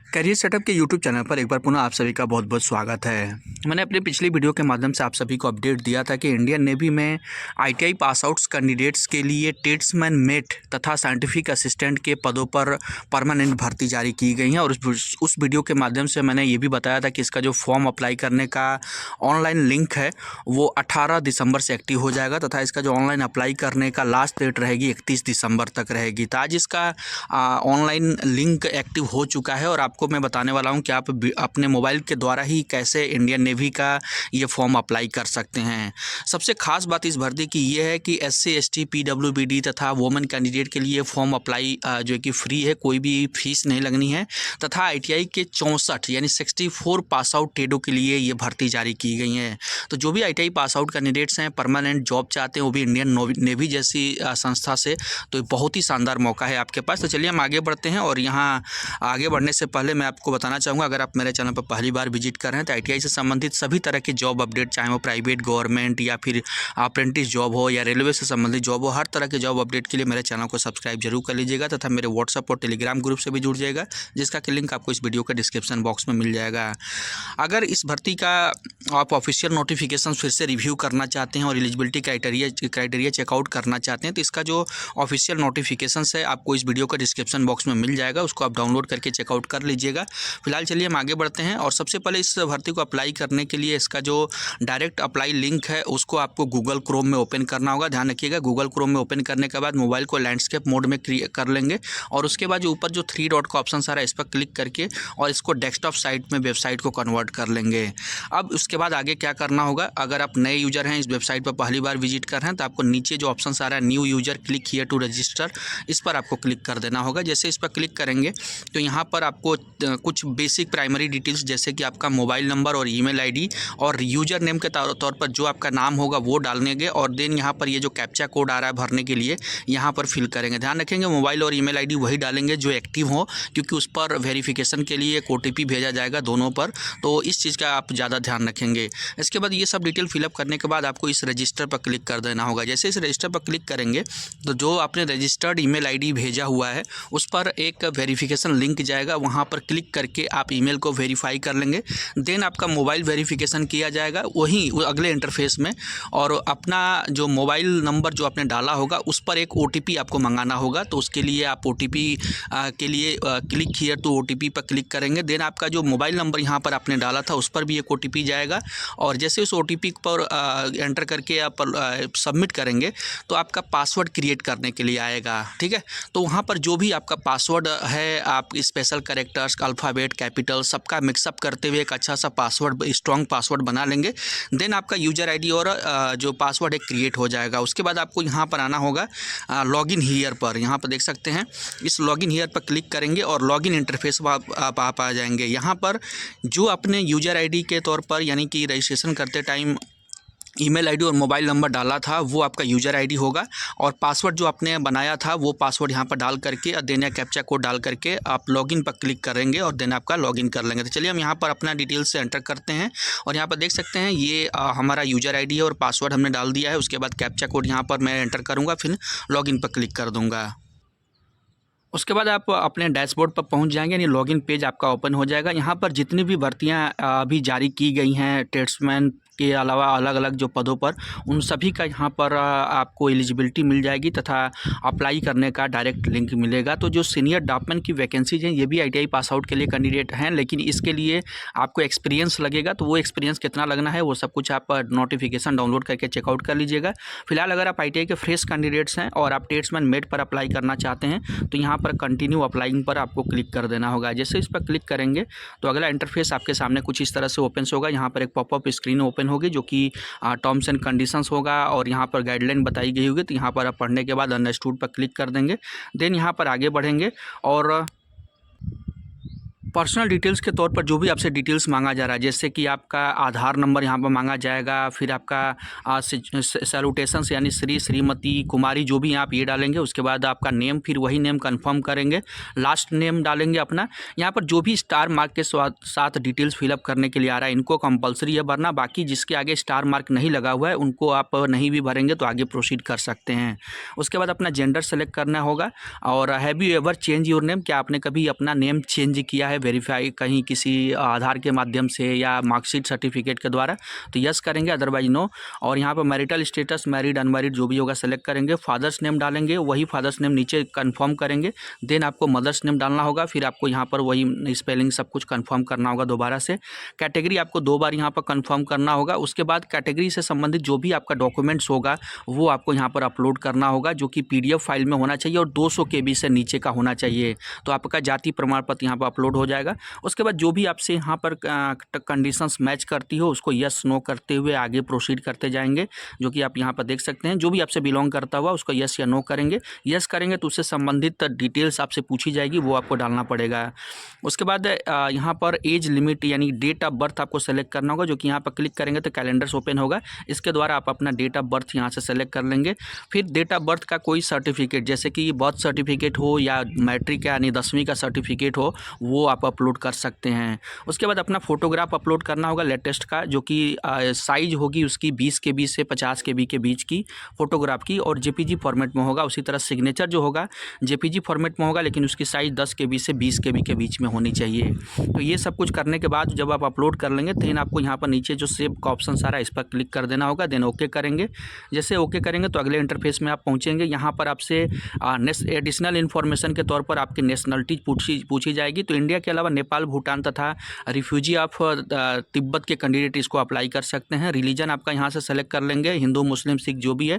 Career setup के YouTube channel पर एक बार पुनः आप सभी का बहुत बहुत स्वागत है। मैंने अपनी पिछली वीडियो के माध्यम से आप सभी को अपडेट दिया था कि इंडियन नेवी में आईटीआई पास आउट्स कैंडिडेट्स के लिए ट्रेड्समैन मेट तथा साइंटिफिक असिस्टेंट के पदों पर परमानेंट भर्ती जारी की गई है। और उस वीडियो के माध्यम से मैंने ये भी बताया था कि इसका जो फॉर्म अप्लाई करने का ऑनलाइन लिंक है वो 18 दिसंबर से एक्टिव हो जाएगा तथा इसका जो ऑनलाइन अप्लाई करने का लास्ट डेट रहेगी 31 दिसंबर तक रहेगी। तो आज इसका ऑनलाइन लिंक एक्टिव हो चुका है और आपको मैं बताने वाला हूं कि आप अपने मोबाइल के द्वारा ही कैसे इंडियन नेवी का ये फॉर्म अप्लाई कर सकते हैं। सबसे खास बात इस भर्ती की ये है कि एससी एसटी पीडब्ल्यूबीडी तथा वोमेन कैंडिडेट के लिए फॉर्म अप्लाई जो है कि फ्री है, कोई भी फीस नहीं लगनी है तथा आईटीआई के 64 यानी 64 पास आउट ट्रेडों के लिए ये भर्ती जारी की गई है। तो जो भी आईटीआई पास आउट कैंडिडेट्स हैं, परमानेंट जॉब चाहते हैं, वो भी इंडियन नेवी जैसी संस्था से, तो बहुत ही शानदार मौका है आपके पास। तो चलिए हम आगे बढ़ते हैं। और यहाँ आगे बढ़ने से पहले मैं आपको बताना चाहूँगा, अगर आप मेरे चैनल पर पहली बार विजिट कर रहे हैं तो आईटीआई से संबंधित सभी तरह के जॉब अपडेट, चाहे वो प्राइवेट, गवर्नमेंट या फिर अप्रेंटिस जॉब हो या रेलवे से संबंधित जॉब हो, हर तरह के जॉब अपडेट के लिए मेरे चैनल को सब्सक्राइब जरूर कर लीजिएगा तथा मेरे व्हाट्सअप और टेलीग्राम ग्रुप से भी जुड़ जाएगा, जिसका कि लिंक आपको इस वीडियो के डिस्क्रिप्शन बॉक्स में मिल जाएगा। अगर इस भर्ती का आप ऑफिशियल नोटिफिकेशन फिर से रिव्यू करना चाहते हैं और एलिजिबिलिटी क्राइटेरिया चेकआउट करना चाहते हैं तो इसका जो ऑफिशियल नोटिफिकेशन है आपको इस वीडियो का डिस्क्रिप्शन बॉक्स में मिल जाएगा, उसको आप डाउनलोड करके चेकआउट कर लीजिएगा। फिलहाल चलिए हम आगे बढ़ते हैं। और सबसे पहले इस भर्ती को अप्लाई करने के लिए इसका जो डायरेक्ट अप्लाई लिंक है उसको आपको गूगल क्रोम में ओपन करना होगा। ध्यान रखिएगा, गूगल क्रोम में ओपन करने के बाद मोबाइल को लैंडस्केप मोड में कर लेंगे और उसके बाद जो ऊपर जो 3 डॉट का ऑप्शन आ रहा है इस पर क्लिक करके और इसको डेस्कटॉप साइट में वेबसाइट को कन्वर्ट कर लेंगे। अब उसके बाद आगे क्या करना होगा, अगर आप नए यूजर हैं, इस वेबसाइट पर पहली बार विजिट कर रहे हैं तो आपको नीचे जो ऑप्शन आ रहा है new user click here to register, इस पर आपको क्लिक कर देना होगा। जैसे इस पर क्लिक करेंगे तो यहाँ पर आपको कुछ बेसिक प्राइमरी डिटेल्स जैसे कि आपका मोबाइल नंबर और ईमेल आईडी और यूजर नेम के तौर पर जो आपका नाम होगा वो डालेंगे और देन यहाँ पर ये जो कैप्चा कोड आ रहा है भरने के लिए यहाँ पर फिल करेंगे। ध्यान रखेंगे मोबाइल और ईमेल आईडी वही डालेंगे जो एक्टिव हो, क्योंकि उस पर वेरिफिकेशन के लिए एक ओटीपी भेजा जाएगा दोनों पर, तो इस चीज़ का आप ज़्यादा ध्यान रखेंगे। इसके बाद ये सब डिटेल फिलअप करने के बाद आपको इस रजिस्टर पर क्लिक कर देना होगा। जैसे इस रजिस्टर पर क्लिक करेंगे तो जो आपने रजिस्टर्ड ईमेल आईडी भेजा हुआ है उस पर एक वेरिफिकेशन लिंक जाएगा, वहाँ पर क्लिक करके आप ईमेल को वेरीफाई कर लेंगे। देन आपका मोबाइल वेरिफिकेशन किया जाएगा वहीं अगले इंटरफेस में, और अपना जो मोबाइल नंबर जो आपने डाला होगा उस पर एक ओटीपी आपको मंगाना होगा। तो उसके लिए आप ओटीपी के लिए क्लिक हियर टू ओटीपी पर क्लिक करेंगे। देन आपका जो मोबाइल नंबर यहाँ पर आपने डाला था उस पर भी एक ओटीपी जाएगा और जैसे उस ओटीपी पर एंटर करके आप सबमिट करेंगे तो आपका पासवर्ड क्रिएट करने के लिए आएगा। ठीक है, तो वहाँ पर जो भी आपका पासवर्ड है, आप स्पेशल कैरेक्टर्स, अल्फ़ाबेट, कैपिटल सबका मिक्सअप करते हुए एक अच्छा सा पासवर्ड, स्ट्रॉन्ग पासवर्ड बना लेंगे। देन आपका यूजर आईडी और जो पासवर्ड है क्रिएट हो जाएगा। उसके बाद आपको यहाँ पर आना होगा लॉगिन हियर पर। यहाँ पर देख सकते हैं, इस लॉगिन हियर पर क्लिक करेंगे और लॉगिन इंटरफेस पर आप आ जाएंगे। यहाँ पर जो अपने यूजर आईडी के तौर पर यानी कि रजिस्ट्रेशन करते टाइम ईमेल आईडी और मोबाइल नंबर डाला था वो आपका यूज़र आईडी होगा और पासवर्ड जो आपने बनाया था वो पासवर्ड यहाँ पर डाल करके और देन या कैप्चा कोड डाल करके आप लॉगिन पर क्लिक करेंगे और देन आपका लॉगिन कर लेंगे। तो चलिए हम यहाँ पर अपना डिटेल्स से एंटर करते हैं और यहाँ पर देख सकते हैं ये हमारा यूज़र आईडी है और पासवर्ड हमने डाल दिया है। उसके बाद कैप्चा कोड यहाँ पर मैं एंटर करूँगा, फिर लॉगिन पर क्लिक कर दूँगा। उसके बाद आप अपने डैशबोर्ड पर पहुंच जाएंगे, यानी लॉगिन पेज आपका ओपन हो जाएगा। यहाँ पर जितनी भी भर्तियां अभी जारी की गई हैं ट्रेड्समैन के अलावा अलग अलग जो पदों पर, उन सभी का यहाँ पर आपको एलिजिबिलिटी मिल जाएगी तथा अप्लाई करने का डायरेक्ट लिंक मिलेगा। तो जो सीनियर डॉपमैन की वैकेंसीज हैं ये भी आईटीआई पास आउट के लिए कैंडिडेट हैं, लेकिन इसके लिए आपको एक्सपीरियंस लगेगा। तो वो एक्सपीरियंस कितना लगना है वो सब कुछ आप नोटिफिकेशन डाउनलोड करके चेकआउट कर लीजिएगा। फिलहाल अगर आप आईटीआई के फ्रेश कैंडिडेट्स हैं और आप ट्रेड्समैन मेट पर अप्लाई करना चाहते हैं तो यहाँ पर कंटिन्यू अप्लाइंग पर आपको क्लिक कर देना होगा। जैसे इस पर क्लिक करेंगे तो अगला इंटरफेस आपके सामने कुछ इस तरह से ओपन होगा। यहाँ पर एक पॉपअप स्क्रीन ओपन होगी जो कि टर्म्स एंड कंडीशंस होगा और यहाँ पर गाइडलाइन बताई गई होगी। तो यहाँ पर आप पढ़ने के बाद अंडरस्टूड पर क्लिक कर देंगे। देन यहाँ पर आगे बढ़ेंगे और पर्सनल डिटेल्स के तौर पर जो भी आपसे डिटेल्स मांगा जा रहा है, जैसे कि आपका आधार नंबर यहाँ पर मांगा जाएगा, फिर आपका सैल्यूटेशंस यानी श्री, श्रीमती, कुमारी जो भी आप ये डालेंगे। उसके बाद आपका नेम, फिर वही नेम कंफर्म करेंगे, लास्ट नेम डालेंगे अपना। यहाँ पर जो भी स्टार मार्क के साथ डिटेल्स फिलअप करने के लिए आ रहा है इनको कंपलसरी है भरना। बाकी जिसके आगे स्टार मार्क नहीं लगा हुआ है उनको आप नहीं भी भरेंगे तो आगे प्रोसीड कर सकते हैं। उसके बाद अपना जेंडर सेलेक्ट करना होगा और have you ever change your name, क्या आपने कभी अपना नेम चेंज किया है वेरीफाई कहीं किसी आधार के माध्यम से या मार्कशीट सर्टिफिकेट के द्वारा, तो यस करेंगे, अदरवाइज नो। और यहाँ पर मैरिटल स्टेटस मैरिड अनमैरिड जो भी होगा सेलेक्ट करेंगे, फादर्स नेम डालेंगे, वही फादर्स नेम नीचे कंफर्म करेंगे। देन आपको मदर्स नेम डालना होगा, फिर आपको यहाँ पर वही स्पेलिंग सब कुछ कंफर्म करना होगा दोबारा से। कैटेगरी आपको 2 बार यहाँ पर कंफर्म करना होगा। उसके बाद कैटेगरी से संबंधित जो भी आपका डॉक्यूमेंट्स होगा वो आपको यहाँ पर अपलोड करना होगा, जो कि PDF फाइल में होना चाहिए और 200 KB से नीचे का होना चाहिए। तो आपका जाति प्रमाण पत्र यहाँ पर अपलोड हो जाएगा। उसके बाद जो भी आपसे यहाँ पर कंडीशंस मैच करती हो उसको यस नो करते हुए आगे प्रोसीड करते जाएंगे, जो कि आप यहाँ पर देख सकते हैं। जो भी आपसे बिलोंग करता हुआ उसको यस या नो करेंगे। यस करेंगे तो उससे संबंधित डिटेल्स आपसे पूछी जाएगी, वो आपको डालना पड़ेगा। उसके बाद यहाँ पर एज लिमिट यानी डेट ऑफ बर्थ आपको सेलेक्ट करना होगा, जो कि यहाँ पर क्लिक करेंगे तो कैलेंडर्स ओपन होगा। इसके द्वारा आप अपना डेट ऑफ बर्थ यहाँ से सेलेक्ट कर लेंगे। फिर डेट ऑफ बर्थ का कोई सर्टिफिकेट, जैसे कि बर्थ सर्टिफिकेट हो या मैट्रिक यानी 10वीं का सर्टिफिकेट हो, वो आप अपलोड कर सकते हैं। उसके बाद अपना फोटोग्राफ अपलोड करना होगा लेटेस्ट का, जो कि साइज़ होगी उसकी 20 KB से 50 KB के बीच की फोटोग्राफ की, और JPG फॉर्मेट में होगा। उसी तरह सिग्नेचर जो होगा JPG फॉर्मेट में होगा, लेकिन उसकी साइज़ 10 KB से 20 KB के बीच में होनी चाहिए। तो ये सब कुछ करने के बाद जब आप अपलोड कर लेंगे तो आपको यहाँ पर नीचे जो सेव का ऑप्शन सारा इस पर क्लिक कर देना होगा। देन ओके करेंगे। जैसे ओके करेंगे तो अगले इंटरफेस में आप पहुँचेंगे। यहाँ पर आपसे एडिशनल इन्फॉर्मेशन के तौर पर आपकी नेशनलिटी पूछी जाएगी। तो इंडिया के अलावा नेपाल, भूटान तथा रिफ्यूजी ऑफ तिब्बत के कैंडिडेट इसको अप्लाई कर सकते हैं। रिलीजन आपका यहाँ से सेलेक्ट कर लेंगे, हिंदू, मुस्लिम, सिख जो भी है।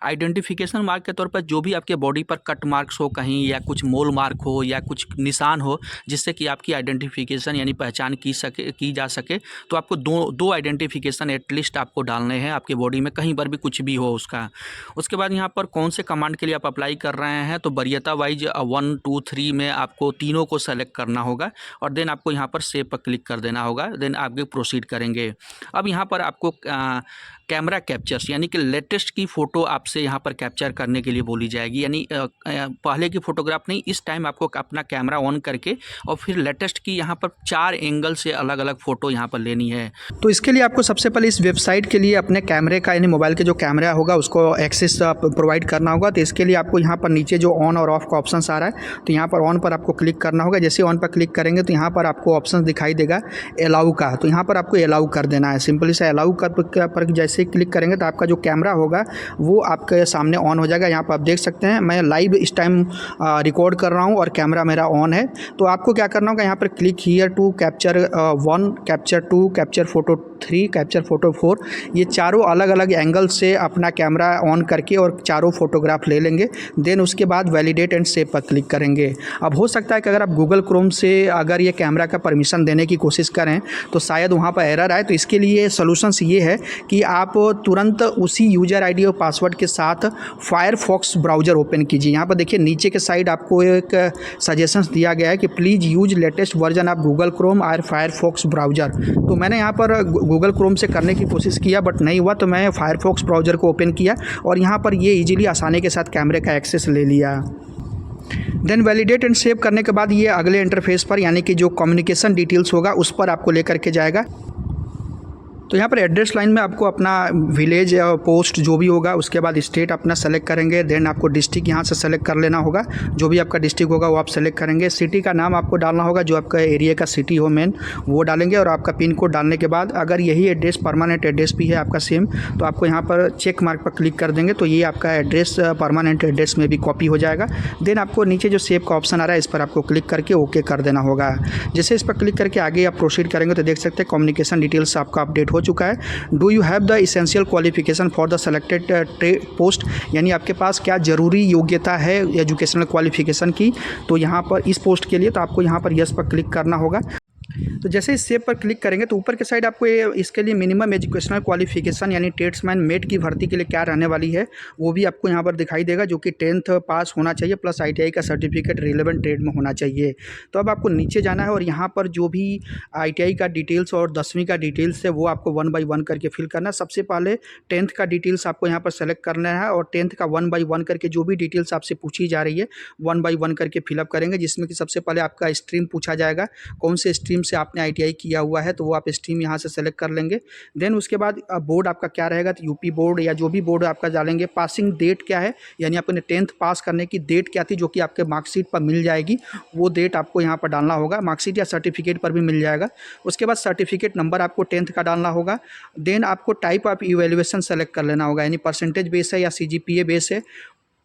आइडेंटिफिकेशन मार्क के तौर पर जो भी आपके बॉडी पर कट मार्क्स हो कहीं, या कुछ मोल मार्क हो या कुछ निशान हो जिससे कि आपकी आइडेंटिफिकेशन यानी पहचान की जा सके, तो आपको दो आइडेंटिफिकेशन एटलीस्ट आपको डालने हैं आपके बॉडी में, कहीं पर भी कुछ भी हो उसका। उसके बाद यहाँ पर कौन से कमांड के लिए आप अप्लाई कर रहे हैं, तो वरीयता वाइज 1, 2, 3 में आपको तीनों को सेलेक्ट करना होगा और देन आपको यहाँ पर सेव पर क्लिक कर देना होगा। देन आगे प्रोसीड करेंगे। अब यहाँ पर आपको कैमरा कैप्चर्स यानी कि लेटेस्ट की फ़ोटो आपसे यहाँ पर कैप्चर करने के लिए बोली जाएगी, यानी पहले की फ़ोटोग्राफ नहीं, इस टाइम आपको अपना कैमरा ऑन करके और फिर लेटेस्ट की यहाँ पर 4 एंगल से अलग अलग फ़ोटो यहाँ पर लेनी है। तो इसके लिए आपको सबसे पहले इस वेबसाइट के लिए अपने कैमरे का यानी मोबाइल के जो कैमरा होगा उसको एक्सेस प्रोवाइड करना होगा। तो इसके लिए आपको यहाँ पर नीचे जो ऑन और ऑफ का ऑप्शन आ रहा है, तो यहाँ पर ऑन पर आपको क्लिक करना होगा। जैसे ऑन पर क्लिक करेंगे तो यहाँ पर आपको ऑप्शन दिखाई देगा अलाउ का, तो यहाँ पर आपको अलाउ कर देना है। सिंपली से अलाउ पर जैसे क्लिक करेंगे तो आपका जो कैमरा होगा वो आपके सामने ऑन हो जाएगा। यहाँ पर आप देख सकते हैं मैं लाइव इस टाइम रिकॉर्ड कर रहा हूँ और कैमरा मेरा ऑन है। तो आपको क्या करना होगा, यहाँ पर click here to capture 1, capture 2, capture photo 3, capture photo 4, ये चारों अलग अलग एंगल से अपना कैमरा ऑन करके और चारों फोटोग्राफ ले लेंगे। देन उसके बाद वैलिडेट एंड सेव पर क्लिक करेंगे। अब हो सकता है कि अगर आप गूगल क्रोम से अगर ये कैमरा का परमिशन देने की कोशिश करें तो शायद वहाँ पर एरर आए। तो इसके लिए सॉल्यूशंस ये है कि आप तुरंत उसी यूज़र आईडी और पासवर्ड के साथ फायरफॉक्स ब्राउज़र ओपन कीजिए। यहाँ पर देखिए नीचे के साइड आपको एक सजेशंस दिया गया है कि please use latest version of Google Chrome और फायरफॉक्स ब्राउज़र। तो मैंने यहाँ पर गूगल क्रोम से करने की कोशिश किया बट नहीं हुआ, तो मैं फायरफॉक्स ब्राउज़र को ओपन किया और यहाँ पर ये ईजिली आसानी के साथ कैमरे का एक्सेस ले लिया। देन वैलिडेट एंड सेव करने के बाद ये अगले इंटरफेस पर यानी कि जो कम्युनिकेशन डिटेल्स होगा उस पर आपको लेकर के जाएगा। तो यहाँ पर एड्रेस लाइन में आपको अपना विलेज या पोस्ट जो भी होगा, उसके बाद स्टेट अपना सेलेक्ट करेंगे। देन आपको डिस्ट्रिक्ट यहाँ से सेलेक्ट कर लेना होगा, जो भी आपका डिस्ट्रिक्ट होगा वो आप सेलेक्ट करेंगे। सिटी का नाम आपको डालना होगा, जो आपका एरिया का सिटी हो मेन वो डालेंगे और आपका पिन कोड डालने के बाद अगर यही एड्रेस परमानेंट एड्रेस भी है आपका सेम, तो आपको यहाँ पर चेक मार्क पर क्लिक कर देंगे तो ये आपका एड्रेस परमानेंट एड्रेस में भी कॉपी हो जाएगा। देन आपको नीचे जो सेव का ऑप्शन आ रहा है इस पर आपको क्लिक करके ओके कर देना होगा। जैसे इस पर क्लिक करके आगे आप प्रोसीड करेंगे तो देख सकते हैं कम्युनिकेशन डिटेल्स आपका अपडेट हो चुका है। Do you have the essential qualification for the selected post, यानी आपके पास क्या ज़रूरी योग्यता है एजुकेशनल क्वालिफिकेशन की, तो यहाँ पर इस पोस्ट के लिए तो आपको यहाँ पर यस पर क्लिक करना होगा। तो जैसे इस सेव पर क्लिक करेंगे तो ऊपर के साइड आपको ये इसके लिए मिनिमम एजुकेशनल क्वालिफिकेशन यानी ट्रेड्समैन मेट की भर्ती के लिए क्या रहने वाली है वो भी आपको यहाँ पर दिखाई देगा, जो कि 10th पास होना चाहिए प्लस ITI का सर्टिफिकेट रिलेवेंट ट्रेड में होना चाहिए। तो अब आपको नीचे जाना है और यहाँ पर जो भी ITI का डिटेल्स और 10वीं का डिटेल्स है वो आपको 1 by 1 करके फिल करना है। सबसे पहले 10th का डिटेल्स आपको यहाँ पर सेलेक्ट करना है और 10th का 1 by 1 करके जो भी डिटेल्स आपसे पूछी जा रही है 1 by 1 करके फिलअप करेंगे, जिसमें कि सबसे पहले आपका स्ट्रीम पूछा जाएगा, कौन से स्ट्रीम स्ट्रीम से आपने ITI किया हुआ है तो वो आप स्ट्रीम यहाँ से सेलेक्ट कर लेंगे। देन उसके बाद बोर्ड आपका क्या रहेगा, तो यूपी बोर्ड या जो भी बोर्ड आपका डालेंगे। पासिंग डेट क्या है, यानी आपने 10th पास करने की डेट क्या थी जो कि आपके मार्कशीट पर मिल जाएगी, वो डेट आपको यहाँ पर डालना होगा। मार्कशीट या सर्टिफिकेट पर भी मिल जाएगा। उसके बाद सर्टिफिकेट नंबर आपको 10th का डालना होगा। देन आपको टाइप ऑफ इवैल्यूएशन सेलेक्ट कर लेना होगा, यानी परसेंटेज बेस है या CGPA बेस है।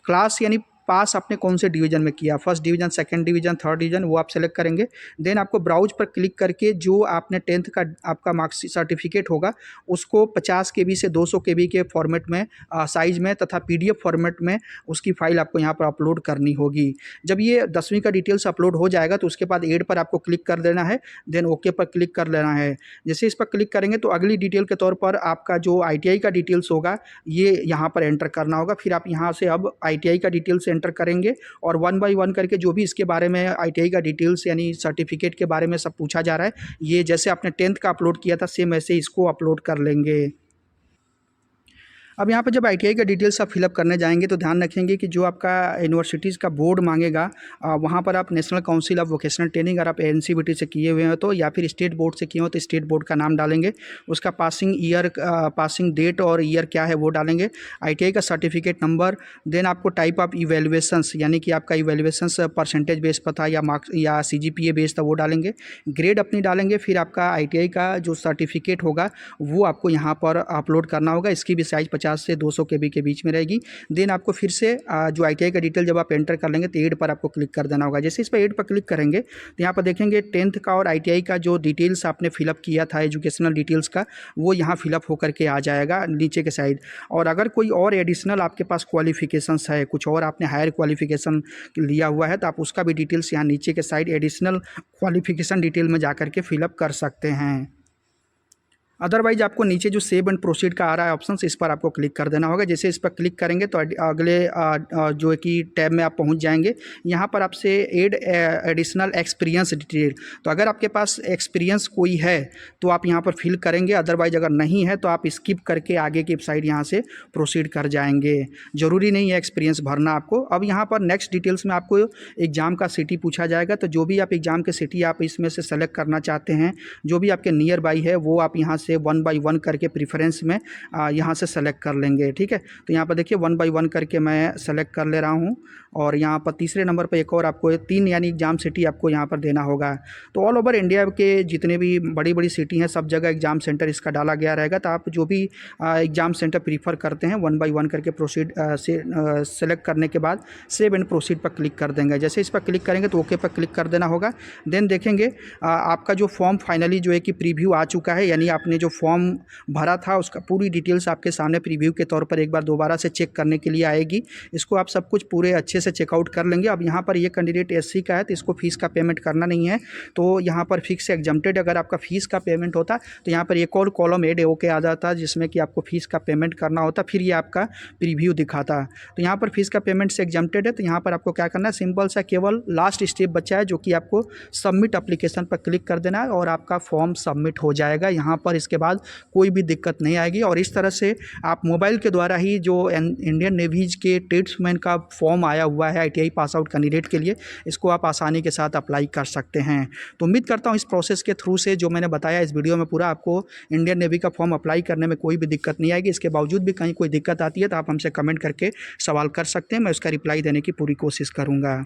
क्लास यानी पास आपने कौन से डिवीजन में किया, first division, second division, third division, वो आप सेलेक्ट करेंगे। देन आपको ब्राउज पर क्लिक करके जो आपने 10th का आपका मार्क्स सर्टिफिकेट होगा उसको 50 KB से 200 KB के फॉर्मेट में साइज़ में तथा PDF फॉर्मेट में उसकी फ़ाइल आपको यहाँ पर अपलोड करनी होगी। जब ये 10वीं का डिटेल्स अपलोड हो जाएगा तो उसके बाद ऐड पर आपको क्लिक कर देना है। देन ओके पर क्लिक कर लेना है। जैसे इस पर क्लिक करेंगे तो अगली डिटेल के तौर पर आपका जो ITI का डिटेल्स होगा ये यहाँ पर एंटर करना होगा। फिर आप यहाँ से अब ITI का डिटेल्स एंटर करेंगे और 1 बाय 1 करके जो भी इसके बारे में ITI का डिटेल्स यानी सर्टिफिकेट के बारे में सब पूछा जा रहा है, ये जैसे आपने 10th का अपलोड किया था सेम ऐसे इसको अपलोड कर लेंगे। अब यहाँ पर जब ITI का डिटेल्स आप फिलअप करने जाएंगे तो ध्यान रखेंगे कि जो आपका यूनिवर्सिटीज़ का बोर्ड मांगेगा वहाँ पर आप national council of vocational training अगर आप NCVT से किए हुए हैं तो, या फिर स्टेट बोर्ड से किए हो तो स्टेट बोर्ड का नाम डालेंगे। उसका पासिंग ईयर, पासिंग डेट और ईयर क्या है वो डालेंगे। ITI का सर्टिफिकेट नंबर। देन आपको टाइप ऑफ इवैल्यूएशंस यानी कि आपका इवैल्यूएशंस परसेंटेज बेस पर था या मार्क्स या CGPA बेस था वो डालेंगे। ग्रेड अपनी डालेंगे। फिर आपका ITI का जो सर्टिफिकेट होगा वो आपको यहाँ पर अपलोड करना होगा। इसकी भी साइज़ 50 से 200 KB के बीच में रहेगी। देन आपको फिर से जो ITI का डिटेल जब आप एंटर कर लेंगे तो ऐड पर आपको क्लिक कर देना होगा। जैसे इस पर ऐड पर क्लिक करेंगे तो यहाँ पर देखेंगे 10th का और ITI का जो डिटेल्स आपने फिलअप किया था एजुकेशनल डिटेल्स का वो यहाँ फिलअप होकर के आ जाएगा नीचे के साइड। और अगर कोई और एडिशनल आपके पास क्वालिफिकेशंस है, कुछ और आपने हायर क्वालिफिकेशन लिया हुआ है तो आप उसका भी डिटेल्स यहाँ नीचे के साइड एडिशनल क्वालिफिकेशन डिटेल में जा करके फिलअप कर सकते हैं। अदरवाइज आपको नीचे जो सेव एंड प्रोसीड का आ रहा है ऑप्शन इस पर आपको क्लिक कर देना होगा। जैसे इस पर क्लिक करेंगे तो अगले जो कि टैब में आप पहुंच जाएंगे। यहाँ पर आपसे एड एडिशनल एक्सपीरियंस डिटेल, तो अगर आपके पास एक्सपीरियंस कोई है तो आप यहाँ पर फिल करेंगे। अदरवाइज अगर नहीं है तो आप स्किप करके आगे की साइड यहाँ से प्रोसीड कर जाएंगे। ज़रूरी नहीं है एक्सपीरियंस भरना आपको। अब यहाँ पर नेक्स्ट डिटेल्स में आपको एग्ज़ाम का सिटी पूछा जाएगा, तो जो भी आप एग्ज़ाम के सिटी आप इसमें से सेलेक्ट करना चाहते हैं, जो भी आपके नियर बाई है वो आप यहाँ से 1 बाय 1 करके प्रीफरेंस में यहाँ से सेलेक्ट कर लेंगे। ठीक है, तो यहाँ पर देखिए 1 बाय 1 करके मैं सेलेक्ट कर ले रहा हूँ। और यहाँ पर तीसरे नंबर पर एक और आपको 3 यानी एग्ज़ाम सिटी आपको यहाँ पर देना होगा। तो ऑल ओवर इंडिया के जितने भी बड़ी बड़ी सिटी हैं सब जगह एग्ज़ाम सेंटर इसका डाला गया रहेगा। तो आप जो भी एग्ज़ाम सेंटर प्रीफर करते हैं 1 बाय 1 करके प्रोसीड से सेलेक्ट करने के बाद सेव एंड प्रोसीड पर क्लिक कर देंगे। जैसे इस पर क्लिक करेंगे तो ओके पर क्लिक कर देना होगा। देन देखेंगे आपका जो फॉर्म फाइनली जो है कि प्रीव्यू आ चुका है, यानी आपने जो फॉर्म भरा था उसका पूरी डिटेल्स आपके सामने प्रीव्यू के तौर पर एक बार दोबारा से चेक करने के लिए आएगी। इसको आप सब कुछ पूरे अच्छे से चेकआउट कर लेंगे। अब यहाँ पर ये कैंडिडेट SC का है तो इसको फीस का पेमेंट करना नहीं है, तो यहाँ पर फिक्स एग्जम्प्टेड। अगर आपका फीस का पेमेंट होता तो यहाँ पर एक और कॉलम ऐड होके आ जाता जिसमें कि आपको फीस का पेमेंट करना होता, फिर ये आपका प्रीव्यू दिखाता। तो यहाँ पर फीस का पेमेंट से एग्जम्प्टेड है, तो यहाँ पर आपको क्या करना है, सिंपल सा केवल लास्ट स्टेप बचा है जो कि आपको सबमिट एप्लीकेशन पर क्लिक कर देना है और आपका फॉर्म सबमिट हो जाएगा यहाँ पर। इसके बाद कोई भी दिक्कत नहीं आएगी। और इस तरह से आप मोबाइल के द्वारा ही जो इंडियन नेवीज के ट्रेड्समैन का फॉर्म आया हुआ है ITI पास आउट कैंडिडेट के लिए, इसको आप आसानी के साथ अप्लाई कर सकते हैं। तो उम्मीद करता हूँ इस प्रोसेस के थ्रू से जो मैंने बताया इस वीडियो में पूरा आपको इंडियन नेवी का फॉर्म अप्लाई करने में कोई भी दिक्कत नहीं आएगी। इसके बावजूद भी कहीं कोई दिक्कत आती है तो आप हमसे कमेंट करके सवाल कर सकते हैं, मैं उसका रिप्लाई देने की पूरी कोशिश करूँगा।